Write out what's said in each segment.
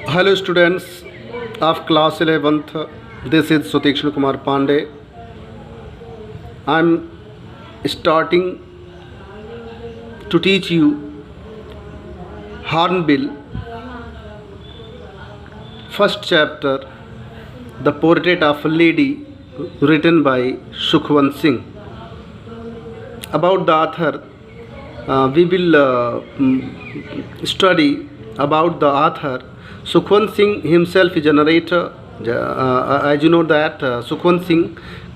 Hello students of class 11th. This is Sutikshan Kumar Pandey. I am starting to teach you Hornbill, first chapter, The Portrait of a Lady, written by Sukhwant Singh. About the author, we will study about the author. Sukhwant Singh himself is a narrator. As you know that Sukhwant Singh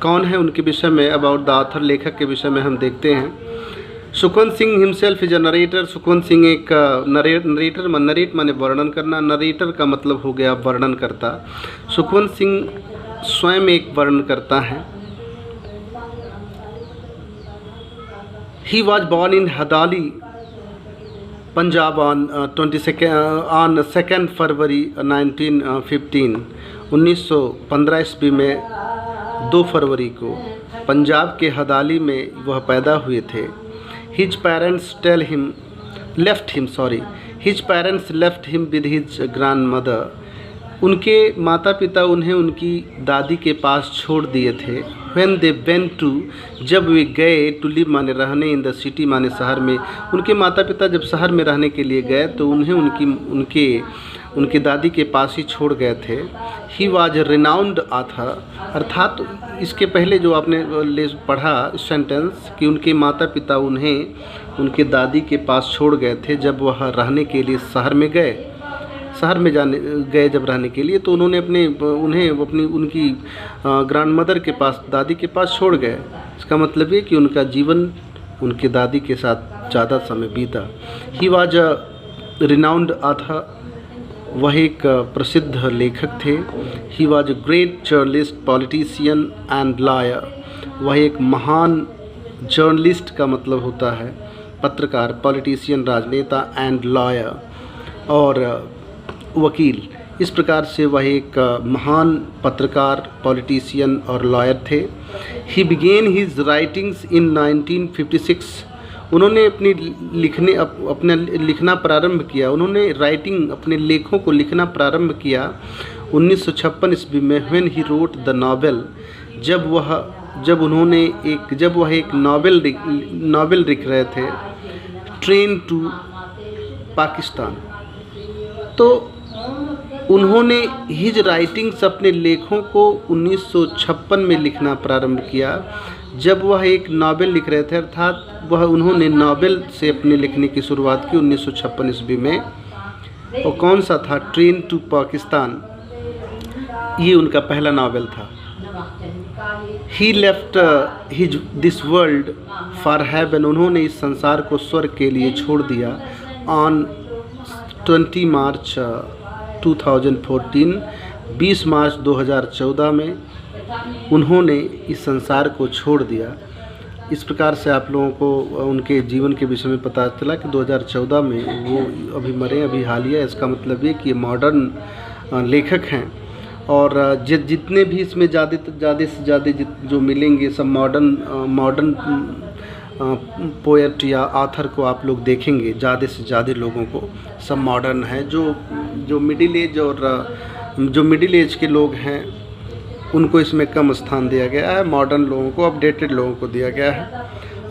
कौन है, उनके विषय में about the author, लेखक के विषय में हम देखते हैं। Sukhwant Singh himself is a narrator. Sukhwant Singh एक नरेटर, नरेट माने वर्णन करना, नरेटर का मतलब हो गया वर्णन करता। सुखवंत सिंह स्वयं एक वर्णन करता है। He was born in Hadali, Punjab on 2 फरवरी 1915। 1915 ईस्वी में 2 फरवरी को पंजाब के हदाली में वह पैदा हुए थे। His parents left him with his grand mother. उनके माता पिता उन्हें उनकी दादी के पास छोड़ दिए थे। व्हेन दे वेंट टू, जब वे गए, टू लिव माने रहने, इन द सिटी माने शहर में। उनके माता पिता जब शहर में रहने के लिए गए तो उन्हें उनकी दादी के पास ही छोड़ गए थे। ही वाज रिनाउंड ऑथर, अर्थात इसके पहले जो आपने पढ़ा सेंटेंस कि उनके माता पिता उन्हें उनके दादी के पास छोड़ गए थे जब वह रहने के लिए शहर में गए जब रहने के लिए, तो उन्होंने उनकी ग्रैंड मदर के पास, दादी के पास छोड़ गए। इसका मतलब ये कि उनका जीवन उनके दादी के साथ ज़्यादा समय बीता। He was a renowned author, वह एक प्रसिद्ध लेखक थे। He was a great journalist, politician and lawyer. वह एक महान जर्नलिस्ट का मतलब होता है पत्रकार, पॉलिटिशियन राजनेता, एंड लॉयर और वकील। इस प्रकार से वह एक महान पत्रकार, पॉलिटिशियन और लॉयर थे। ही बिगेन हिज राइटिंग्स इन 1956। उन्होंने अपना लिखना प्रारंभ किया। उन्होंने राइटिंग, अपने लेखों को लिखना प्रारंभ किया 1956 ईस्वी में। When he wrote the novel, जब वह एक नॉवेल लिख रहे थे, ट्रेन टू पाकिस्तान। तो उन्होंने हिज राइटिंग्स, अपने लेखों को 1956 में लिखना प्रारंभ किया जब वह एक नॉवेल लिख रहे थे, अर्थात उन्होंने नॉवेल से अपने लिखने की शुरुआत की 1956 ईस्वी में। और कौन सा था? ट्रेन टू पाकिस्तान, ये उनका पहला नॉवेल था। He left this world for heaven, उन्होंने इस संसार को स्वर्ग के लिए छोड़ दिया। ऑन 20 मार्च 2014, 20 मार्च 2014 में उन्होंने इस संसार को छोड़ दिया। इस प्रकार से आप लोगों को उनके जीवन के विषय में पता चला कि 2014 में वो अभी मरे, अभी हालिया। इसका मतलब ये कि मॉडर्न लेखक हैं और जितने भी इसमें ज़्यादा से ज़्यादा जो मिलेंगे सब मॉडर्न पोएट या ऑथर को आप लोग देखेंगे। ज़्यादा से ज़्यादा लोगों को सब मॉडर्न है। जो मिडिल एज और जो मिडिल एज के लोग हैं उनको इसमें कम स्थान दिया गया है। मॉडर्न लोगों को, अपडेटेड लोगों को दिया गया है।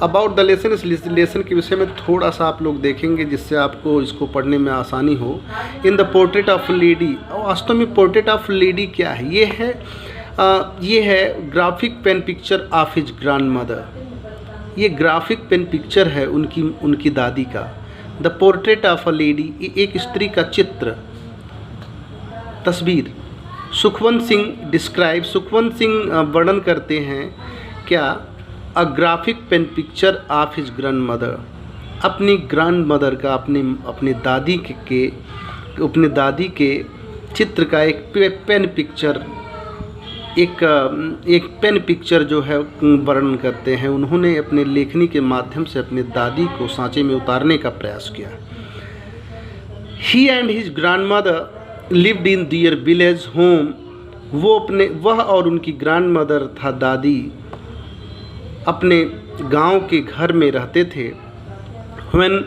अबाउट द लेसन, इस लेसन के विषय में थोड़ा सा आप लोग देखेंगे जिससे आपको इसको पढ़ने में आसानी हो। In the portrait of lady, वास्तव में पोर्ट्रेट ऑफ लेडी क्या है? ये है graphic pen picture of his grandmother. ये ग्राफिक पेन पिक्चर है उनकी दादी का। The portrait of a lady, एक स्त्री का चित्र, तस्वीर। सुखवंत सिंह वर्णन करते हैं क्या? A graphic pen picture of his grandmother, अपनी ग्रैंड मदर का, अपने दादी के चित्र का एक पेन पिक्चर, एक पेन पिक्चर जो है वर्णन करते हैं। उन्होंने अपने लेखनी के माध्यम से अपने दादी को सांचे में उतारने का प्रयास किया। He and his grandmother lived in their village home. वह और उनकी ग्रैंड मदर था दादी अपने गांव के घर में रहते थे। When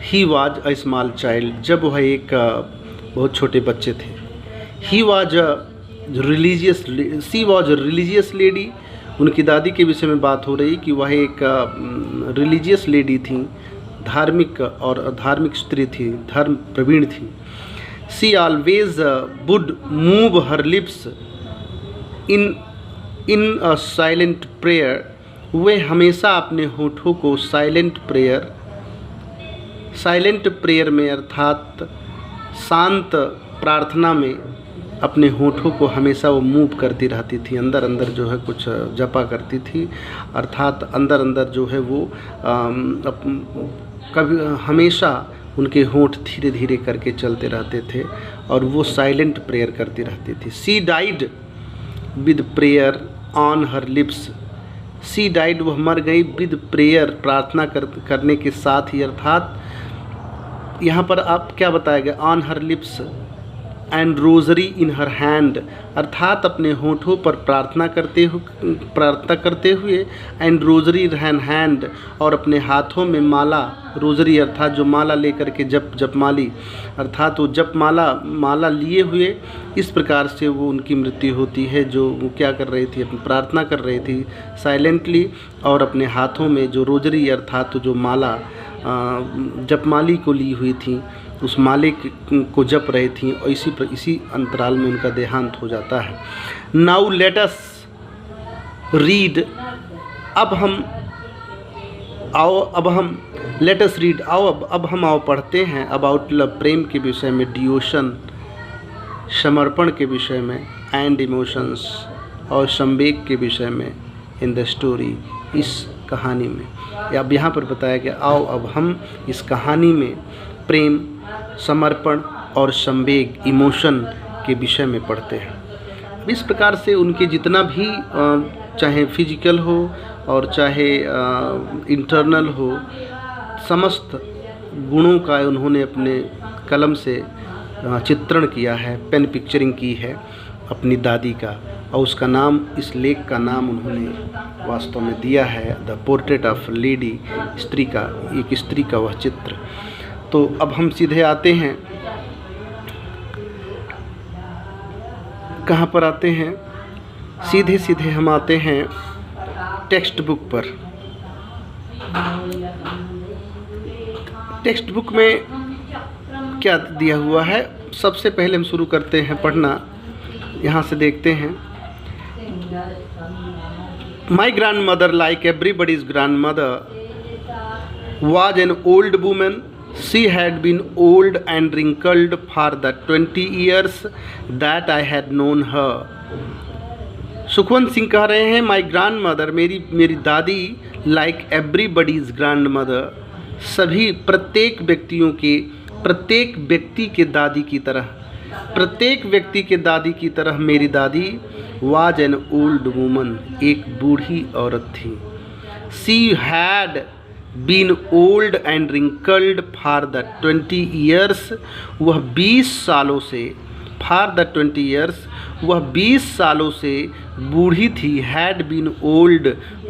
he was a small child, जब वह एक बहुत छोटे बच्चे थे। सी वॉज अ रिलीजियस लेडी। उनकी दादी के विषय में बात हो रही कि वह एक रिलीजियस लेडी थी, धार्मिक स्त्री थी, धर्म प्रवीण थी। She always would move her lips in a silent prayer. वे हमेशा अपने होठों को साइलेंट प्रेयर में अर्थात शांत प्रार्थना में अपने होठों को हमेशा वो मूव करती रहती थी, अंदर अंदर जो है कुछ जपा करती थी, अर्थात अंदर अंदर जो है वो कभी हमेशा उनके होंठ धीरे धीरे करके चलते रहते थे और वो साइलेंट प्रेयर करती रहती थी। She died with prayer on her lips. She died, वह मर गई, विद प्रेयर, प्रार्थना करने के साथ ही, अर्थात यहाँ पर आप क्या बताया गया, on her lips and rosary in her hand, अर्थात अपने होठों पर प्रार्थना करते हुए एंड रोजरी इन हैंड, और अपने हाथों में माला, रोजरी अर्थात जो माला लेकर के जपमाली, अर्थात वो माला लिए हुए, इस प्रकार से वो उनकी मृत्यु होती है। जो वो क्या कर रही थी, अपनी प्रार्थना कर रही थी साइलेंटली, और अपने हाथों में जो रोजरी अर्थात जो माला जपमाली को ली हुई थी, उस मालिक को जप रही थी, और इसी अंतराल में उनका देहांत हो जाता है। नाउ लेट अस रीड, अब हम पढ़ते हैं अबाउट लव, प्रेम के विषय में, डिवोशन, समर्पण के विषय में, एंड इमोशंस, और संवेग के विषय में, इन द स्टोरी, इस कहानी में। अब यहाँ पर बताया गया, आओ अब हम इस कहानी में प्रेम, समर्पण और संवेग, इमोशन के विषय में पढ़ते हैं। इस प्रकार से उनके जितना भी चाहे फिजिकल हो और चाहे इंटरनल हो, समस्त गुणों का उन्होंने अपने कलम से चित्रण किया है, पेन पिक्चरिंग की है अपनी दादी का, और उसका नाम, इस लेख का नाम उन्होंने वास्तव में दिया है द पोर्ट्रेट ऑफ लेडी, स्त्री का, एक स्त्री का वह चित्र। तो अब हम सीधे आते हैं, कहाँ पर आते हैं, सीधे हम आते हैं टेक्स्ट बुक पर। टेक्स्ट बुक में क्या दिया हुआ है, सबसे पहले हम शुरू करते हैं पढ़ना, यहाँ से देखते हैं। My grand mother, like everybody's grand mother, was an old woman. She had been old and wrinkled for the 20 years that I had known her. Sukhwant Singh कह रहे हैं, माई ग्रैंड मदर, मेरी दादी, लाइक एवरीबडीज ग्रैंड मदर, सभी प्रत्येक व्यक्ति के दादी की तरह मेरी दादी वाज एन ओल्ड वूमन, एक बूढ़ी औरत थी। She had been old and wrinkled for the 20 years, वह 20 सालों से, फॉर द 20 ईयर्स, वह 20 सालों से बूढ़ी थी। हैड बीन ओल्ड,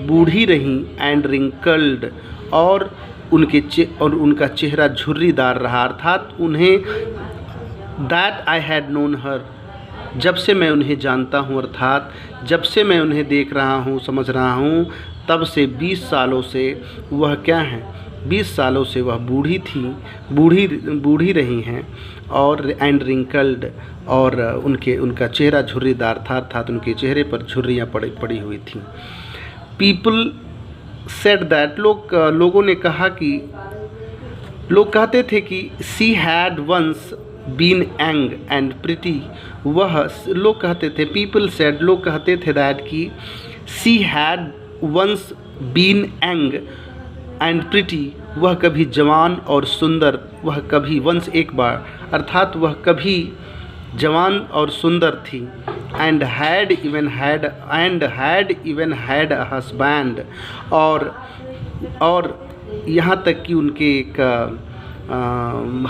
बूढ़ी रही, एंड रिंकल्ड, और उनका चेहरा झुर्रीदार रहा, अर्थात उन्हें, दैट आई हैड नोन हर, जब से मैं उन्हें जानता हूँ, अर्थात जब से मैं उन्हें देख रहा हूँ, समझ रहा हूँ, तब से 20 सालों से वह क्या हैं, 20 सालों से वह बूढ़ी रही हैं, और एंड रिंकल्ड, और उनका चेहरा झुर्रीदार था, अर्थात उनके चेहरे पर झुर्रियाँ पड़ी हुई थीं। पीपल सेड दैट, लोगों ने कहा कि, लोग कहते थे कि she had once been young and pretty, वह, लोग कहते थे, पीपल सेड, लोग कहते थे दैट कि she had once been young and pretty, वह कभी जवान और सुंदर, वह कभी, वंस एक बार, अर्थात वह कभी जवान और सुंदर थी, and had even had a husband, और यहाँ तक कि उनके एक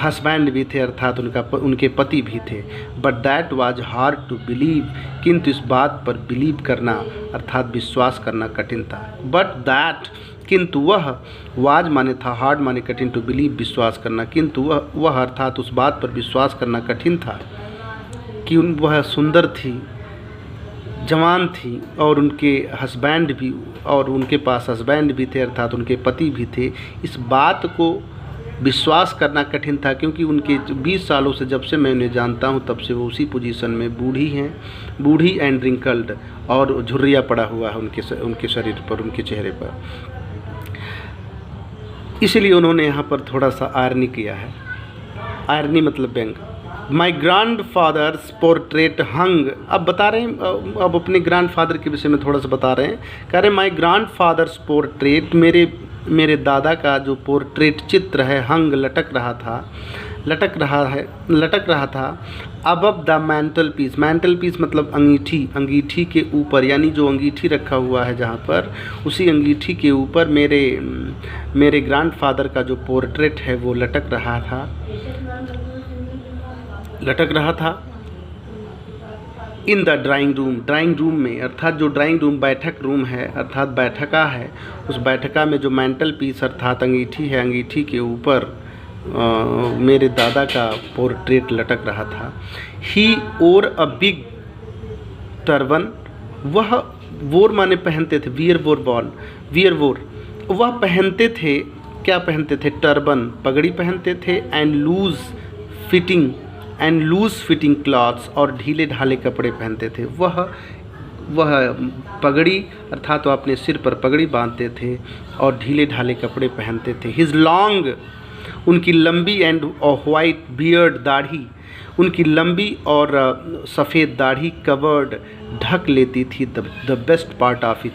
हस्बैंड भी थे, अर्थात उनके पति भी थे। But that was hard to believe, किंतु इस बात पर बिलीव करना, अर्थात विश्वास करना कठिन था। बट दैट, किंतु वह, वाज माने था, हार्ड माने कठिन, टू बिलीव विश्वास करना, किंतु वह अर्थात उस बात पर विश्वास करना कठिन था कि वह सुंदर थी, जवान थी और उनके हस्बैंड भी, और उनके पास हस्बैंड भी थे अर्थात उनके पति भी थे। इस बात को विश्वास करना कठिन था क्योंकि उनके 20 सालों से, जब से मैं उन्हें जानता हूँ तब से वो उसी पोजीशन में बूढ़ी हैं, बूढ़ी एंड रिंकल्ड, और झुर्रिया पड़ा हुआ है उनके शरीर पर, उनके चेहरे पर। इसलिए उन्होंने यहाँ पर थोड़ा सा आयरनी किया है। आयरनी मतलब व्यंग। माई ग्रैंड फादर्स पोर्ट्रेट हंग, अब बता रहे हैं, अब अपने ग्रैंड फादर के विषय में थोड़ा सा बता रहे हैं। कह रहे माई ग्रैंड फादर्स पोर्ट्रेट, मेरे दादा का जो पोर्ट्रेट चित्र है, हंग लटक रहा था above the mantelpiece. Mantelpiece मतलब अंगीठी, अंगीठी के ऊपर, यानी जो अंगीठी रखा हुआ है जहाँ पर, उसी अंगीठी के ऊपर मेरे ग्रैंड फादर का जो पोर्ट्रेट है वो लटक रहा था इन द ड्राइंग रूम में, अर्थात जो ड्राइंग रूम बैठक रूम है, अर्थात बैठका है, उस बैठका में जो मैंटल पीस अर्थात अंगीठी है, अंगीठी के ऊपर मेरे दादा का पोर्ट्रेट लटक रहा था। ही ओर अ बिग टर्बन, वोर माने पहनते थे, वियर वोर, वह पहनते थे, क्या पहनते थे? टर्बन, पगड़ी पहनते थे, एंड लूज फिटिंग क्लॉथ्स, और ढीले ढाले कपड़े पहनते थे। वह पगड़ी अर्थात वो अपने सिर पर पगड़ी बांधते थे और ढीले ढाले कपड़े पहनते थे। हिज लॉन्ग, उनकी लंबी एंड वाइट बियर्ड, दाढ़ी, उनकी लंबी और सफ़ेद दाढ़ी कवर्ड, ढक लेती थी the best part of his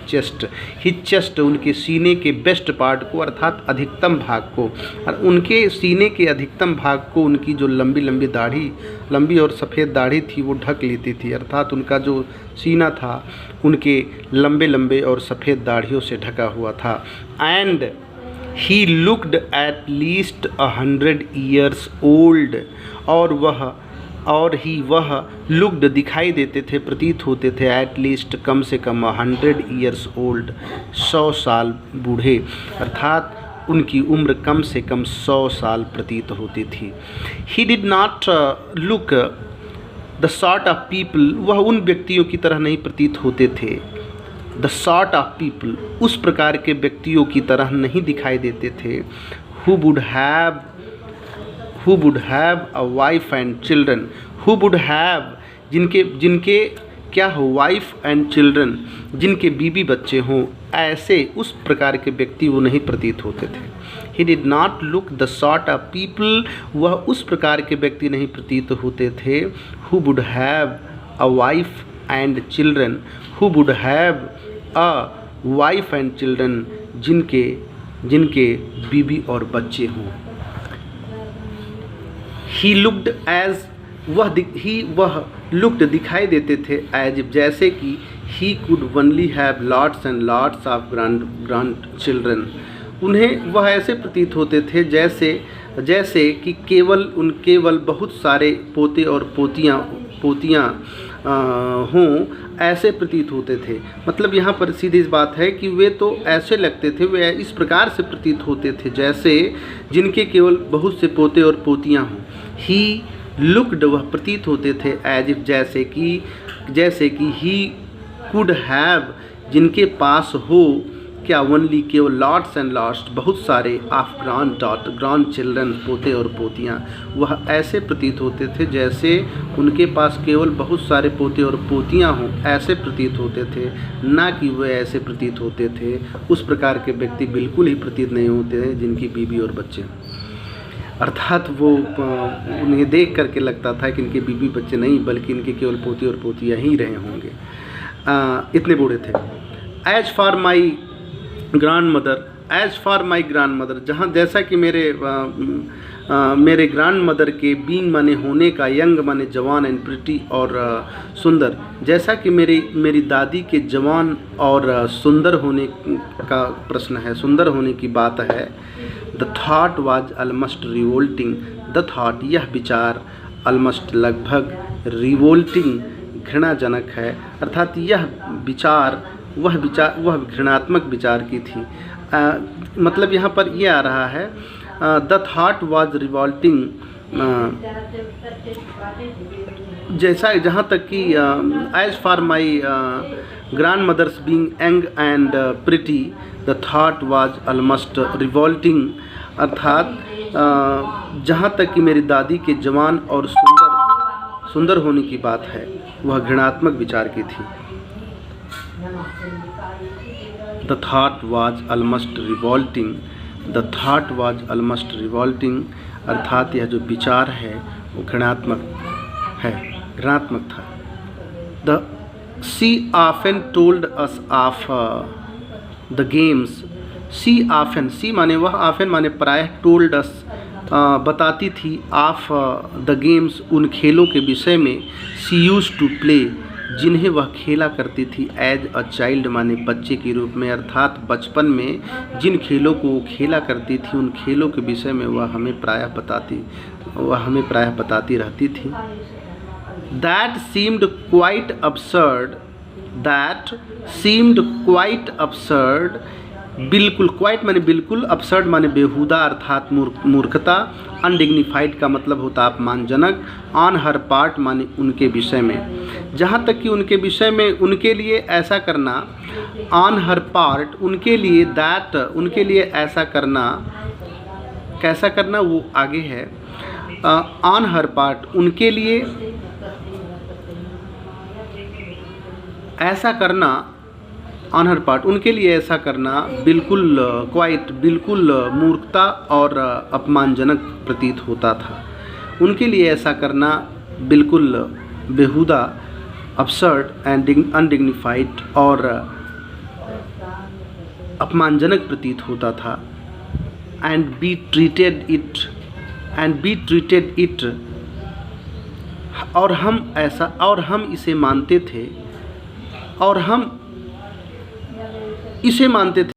chest, उनके सीने के बेस्ट पार्ट को अर्थात अधिकतम भाग को, और उनके सीने के अधिकतम भाग को उनकी जो लंबी दाढ़ी, लंबी और सफ़ेद दाढ़ी थी वो ढक लेती थी, अर्थात उनका जो सीना था उनके लंबे और सफ़ेद दाढ़ियों से ढका हुआ था। And he looked at least 100 years old, और वह लुक्ड दिखाई देते थे, प्रतीत होते थे, एट लीस्ट कम से कम 100 years ओल्ड, 100 साल बूढ़े, अर्थात उनकी उम्र कम से कम 100 साल प्रतीत होती थी। He did not look the sort of people, वह उन व्यक्तियों की तरह नहीं प्रतीत होते थे, द सॉर्ट ऑफ पीपल, उस प्रकार के व्यक्तियों की तरह नहीं दिखाई देते थे, who would have a wife and children, who would have, जिनके क्या हो, वाइफ एंड चिल्ड्रन, जिनके बीबी बच्चे हों, ऐसे उस प्रकार के व्यक्ति वो नहीं प्रतीत होते थे। He did not look the sort of people, वह उस प्रकार के व्यक्ति नहीं प्रतीत होते थे, who would have a wife and children, who would have a wife and children, जिनके बीबी और बच्चे हों। ही लुक्ड एज, वह लुक्ड दिखाई देते थे, एज जैसे कि he could only have lots and lots of grand children, उन्हें वह ऐसे प्रतीत होते थे जैसे कि केवल बहुत सारे पोते और पोतियाँ हों, ऐसे प्रतीत होते थे। मतलब यहाँ पर सीधी बात है कि वे तो ऐसे लगते थे, वे इस प्रकार से प्रतीत होते थे जैसे जिनके केवल बहुत से पोते और पोतियाँ हों। ही लुक्ड, वह प्रतीत होते थे, एज इफ जैसे कि ही कुड हैव, जिनके पास हो, क्या, ओनली, केवल, लॉट्स एंड लॉट्स, बहुत सारे, ऑफ ग्रैंड चिल्ड्रन, पोते और पोतियाँ, वह ऐसे प्रतीत होते थे जैसे उनके पास केवल बहुत सारे पोते और पोतियाँ हों, ऐसे प्रतीत होते थे, ना कि वे ऐसे प्रतीत होते थे, उस प्रकार के व्यक्ति बिल्कुल ही प्रतीत नहीं होते हैं जिनकी बीबी और बच्चे, अर्थात वो उन्हें देख करके लगता था कि इनके बीबी बच्चे नहीं बल्कि इनके केवल पोते और पोतियाँ ही रहे होंगे, इतने बूढ़े थे। As for my grandmother, जहाँ जैसा कि मेरे ग्रैंड मदर के बीइंग माने होने का, यंग माने जवान, एंड प्रिटी और सुंदर, जैसा कि मेरी दादी के जवान और सुंदर होने का प्रश्न है, सुंदर होने की बात है। The thought was almost revolting, the thought, यह विचार, ऑलमोस्ट लगभग, रिवोल्टिंग घृणाजनक है, अर्थात यह विचार वह घृणात्मक विचार की थी। मतलब यहाँ पर ये आ रहा है, द थाट वाज रिवॉल्टिंग, जैसा जहाँ तक कि as for my grandmother's being young and pretty the thought was almost revolting, अर्थात जहाँ तक कि मेरी दादी के जवान और सुंदर होने की बात है, वह घृणात्मक विचार की थी। The thought was almost revolting, the thought was almost revolting, अर्थात यह जो विचार है वो घृणात्मक था। The she often told us of the games, she often, she माने वह, ऑफन माने प्रायः, टोल्ड अस बताती थी, ऑफ द गेम्स उन खेलों के विषय में, सी यूज्ड टू प्ले जिन्हें वह खेला करती थी, एज अ चाइल्ड माने बच्चे के रूप में, अर्थात बचपन में जिन खेलों को वो खेला करती थी उन खेलों के विषय में वह हमें प्रायः बताती रहती थी। दैट सीम्ड क्वाइट absurd, बिल्कुल, क्वाइट माने बिल्कुल, अपसर्ड माने बेहुदा अर्थात मूर्खता, अनडिग्निफाइड का मतलब होता अपमानजनक, ऑन हर पार्ट माने उनके विषय में, जहाँ तक कि उनके विषय में, उनके लिए ऐसा करना, ऑन हर पार्ट उनके लिए, दैट उनके लिए ऐसा करना, कैसा करना वो आगे है, ऑन हर पार्ट उनके लिए ऐसा करना, ऑन हर पार्ट उनके लिए ऐसा करना बिल्कुल, क्वाइट बिल्कुल मूर्खता और अपमानजनक प्रतीत होता था। उनके लिए ऐसा करना बिल्कुल बेहुदा, अपसर्ड एंड अनडिग्निफाइड और अपमानजनक प्रतीत होता था। एंड बी ट्रीटेड इट, और हम इसे मानते थे,